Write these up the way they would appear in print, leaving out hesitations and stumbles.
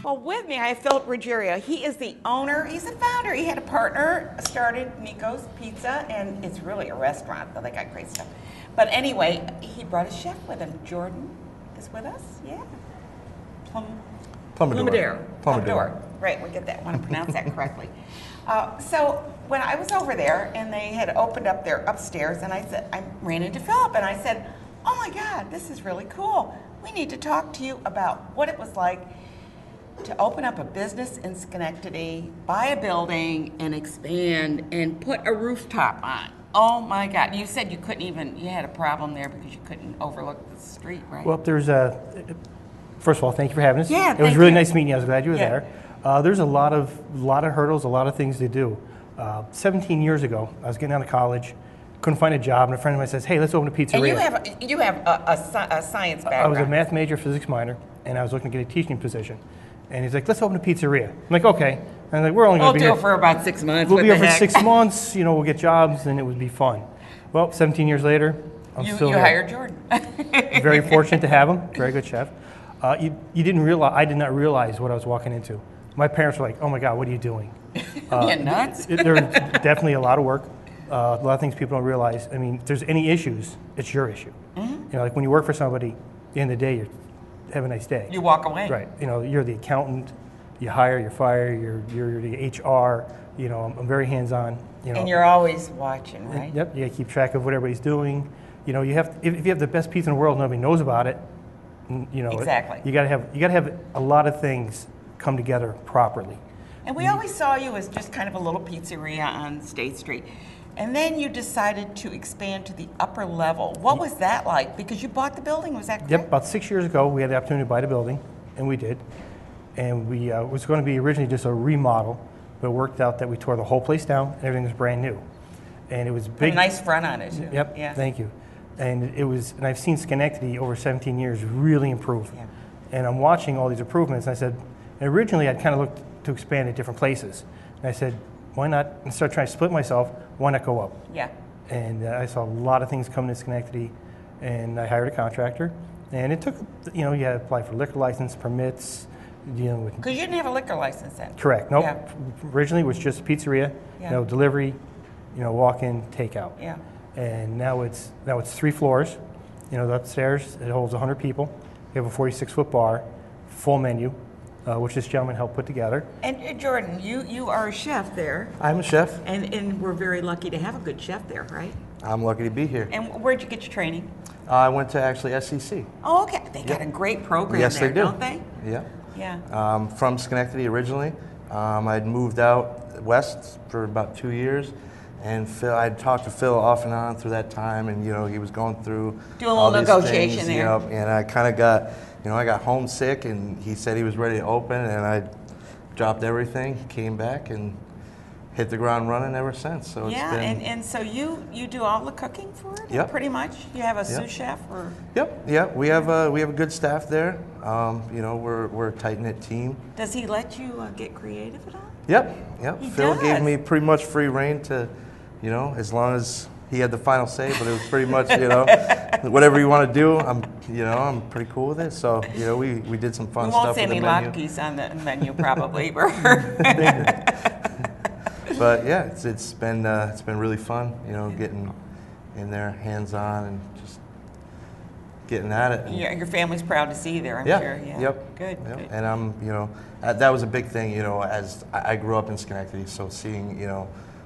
Well, with me, I have Philip Ruggiero. He is the owner, he's the founder. He had a partner, started Nicos Pizza, and it's really a restaurant, though they got great stuff. But anyway, he brought a chef with him. Jordan is with us, yeah. Plumador. Right, we get that, want to pronounce that correctly. So when I was over there and they had opened up their upstairs, and I ran into Philip and I said, oh my God, this is really cool. We need to talk to you about what it was like to open up a business in Schenectady, buy a building and expand and put a rooftop on. Oh my God, you said you had a problem there because you couldn't overlook the street, right? Well, first of all, thank you for having us. Yeah, it was really nice meeting you. I was glad you were there. There's a lot of hurdles, a lot of things to do. 17 years ago, I was getting out of college, couldn't find a job, and a friend of mine says, hey, let's open a pizzeria. And you have a science background. I was a math major, physics minor, and I was looking to get a teaching position. And he's like, let's open a pizzeria. I'm like, okay. And I'm like, we're only going to be here. We'll do it for about 6 months. We'll be here for 6 months, we'll get jobs, and it would be fun. Well, 17 years later, I'm still You hired Jordan. Very fortunate to have him, very good chef. I did not realize what I was walking into. My parents were like, oh my God, what are you doing? You're nuts. There's definitely a lot of work, a lot of things people don't realize. I mean, if there's any issues, it's your issue. Mm-hmm. Like when you work for somebody, at the end of the day, you have a nice day. You walk away. Right. You're the accountant, you hire, you fire, you're the HR, I'm very hands-on. And you're always watching, right? Yep, you gotta keep track of what everybody's doing. If you have the best pizza in the world, nobody knows about it. Exactly. You gotta have a lot of things come together properly. And we always saw you as just kind of a little pizzeria on State Street. And then you decided to expand to the upper level. What was that like? Because you bought the building, was that correct? Yep, about 6 years ago, we had the opportunity to buy the building, and we did. And we was going to be originally just a remodel, but it worked out that we tore the whole place down, and everything was brand new. And it was big. A nice front on it, too. Yep, yeah. Thank you. And and I've seen Schenectady over 17 years really improve. Yeah. And I'm watching all these improvements, and I said, and originally I'd kind of looked to expand at different places. And I said, why not, instead of trying to split myself, why not go up? Yeah. And I saw a lot of things coming to Schenectady, and I hired a contractor. And it took, you had to apply for liquor license, permits, dealing with. Because you didn't have a liquor license then. Correct. Nope. Yeah. Originally it was just a pizzeria, delivery, walk-in, takeout. Yeah. And now it's 3 floors. The upstairs, it holds 100 people. We have a 46-foot bar, full menu, which this gentleman helped put together. And Jordan, you are a chef there. I'm a chef. And we're very lucky to have a good chef there, right? I'm lucky to be here. And where'd you get your training? I went to actually SCC. Oh, okay. They got a great program there, they do. Don't they? Yeah. Yeah. From Schenectady originally. I'd moved out west for about 2 years. And I'd talked to Phil off and on through that time, and he was going through doing a little negotiation things, there. And I kind of got, I got homesick, and he said he was ready to open, and I dropped everything, came back, and hit the ground running ever since. So it's been, and so you do all the cooking for it? Yep. Pretty much. You have a sous chef or? Yep. Yeah. We have a good staff there. We're a tight knit team. Does he let you get creative at all? Yep. Phil gave me pretty much free reign to. As long as he had the final say, but it was pretty much, whatever you want to do, I'm pretty cool with it. So, we did some fun stuff with the menu. We won't see any latkes on the menu, probably. But yeah, it's been really fun, getting in there, hands on, and just getting at it. Yeah, your family's proud to see you there, I'm sure. Yeah. Yep. Good. And I'm, that was a big thing, as I grew up in Schenectady, so seeing,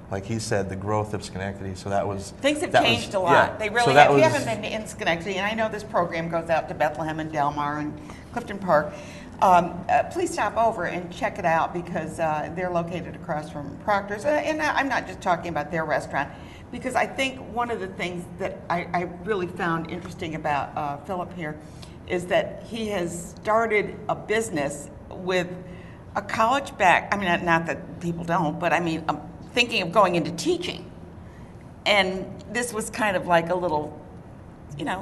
like he said, the growth of Schenectady. So that was things have changed a lot. Yeah. They really have. If you haven't been in Schenectady, and I know this program goes out to Bethlehem and Delmar and Clifton Park, please stop over and check it out because they're located across from Proctor's. And I'm not just talking about their restaurant, because I think one of the things that I really found interesting about Philip here is that he has started a business with a college I mean, not that people don't, but I mean, thinking of going into teaching. And this was kind of like a little,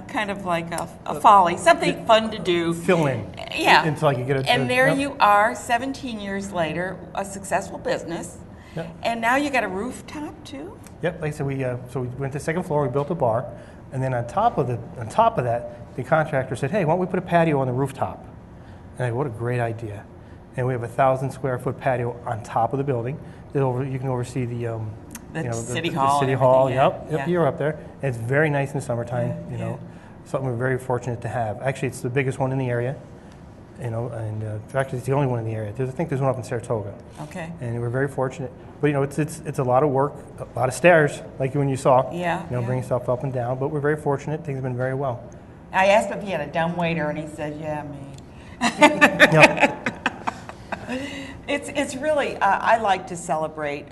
kind of like a folly, something fun to do. Fill in. Yeah. Until I could get it. And there you are, 17 years later, a successful business. Yep. And now you got a rooftop too? Yep, like I said, we went to the second floor, we built a bar, and then on top of that, the contractor said, hey, why don't we put a patio on the rooftop? And I go, what a great idea. And we have a 1,000 square foot patio on top of the building. You can oversee the City Hall. City Hall. Yeah. Yep. You're up there. And it's very nice in the summertime. You know, something we're very fortunate to have. Actually, it's the biggest one in the area. You know, and actually, it's the only one in the area. I think there's one up in Saratoga. Okay. And we're very fortunate. But you know, it's a lot of work, a lot of stairs, like when you saw. Yeah. You know, bringing stuff up and down. But we're very fortunate. Things have been very well. I asked him if he had a dumb waiter, and he said, "Yeah, me." It's really I like to celebrate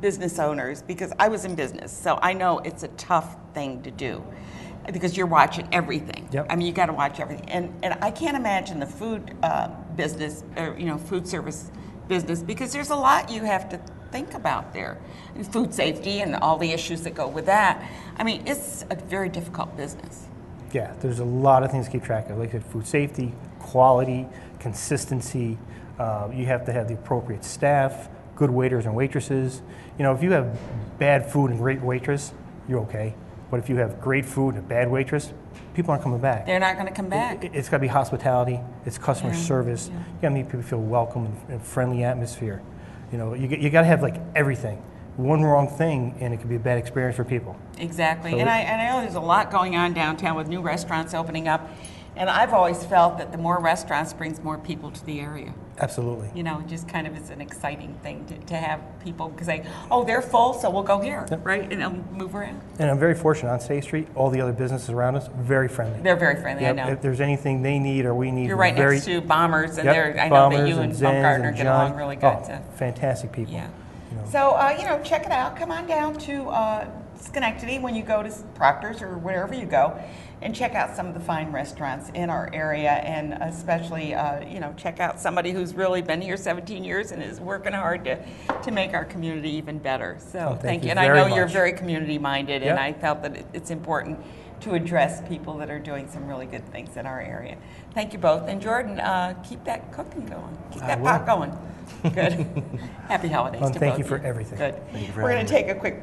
business owners because I was in business, so I know it's a tough thing to do because you're watching everything. Yep. I mean, you got to watch everything, and I can't imagine the food business or food service business because there's a lot you have to think about there, and food safety and all the issues that go with that. I mean, it's a very difficult business. Yeah, there's a lot of things to keep track of, like I said, food safety, quality, consistency. You have to have the appropriate staff, good waiters and waitresses. You know, if you have bad food and great waitress, you're okay. But if you have great food and a bad waitress, people aren't coming back. They're not going to come back. It's got to be hospitality. It's customer service. Yeah. You got to make people feel welcome and friendly atmosphere. You know, you got to have like everything. One wrong thing and it could be a bad experience for people. Exactly. So and I know there's a lot going on downtown with new restaurants opening up. And I've always felt that the more restaurants brings more people to the area. Absolutely. You know, it just kind of is an exciting thing to have people say, oh, they're full, so we'll go here, right? And they'll move around. And I'm very fortunate on State Street. All the other businesses around us, very friendly. They're very friendly, I know. If there's anything they need or we need, you're right next to Bombers, and I know Bombers that you and Baumgartner get along really good. Oh, fantastic people. Yeah. You know. So, check it out. Come on down to Schenectady when you go to Proctor's or wherever you go, and check out some of the fine restaurants in our area, and especially, check out somebody who's really been here 17 years and is working hard to make our community even better. So thank you. And I know you're very community-minded, and I felt that it's important to address people that are doing some really good things in our area. Thank you both. And Jordan, keep that cooking going. Keep that pot going. Good. Happy holidays to both. Thank you for everything. Good. We're going to take a quick break.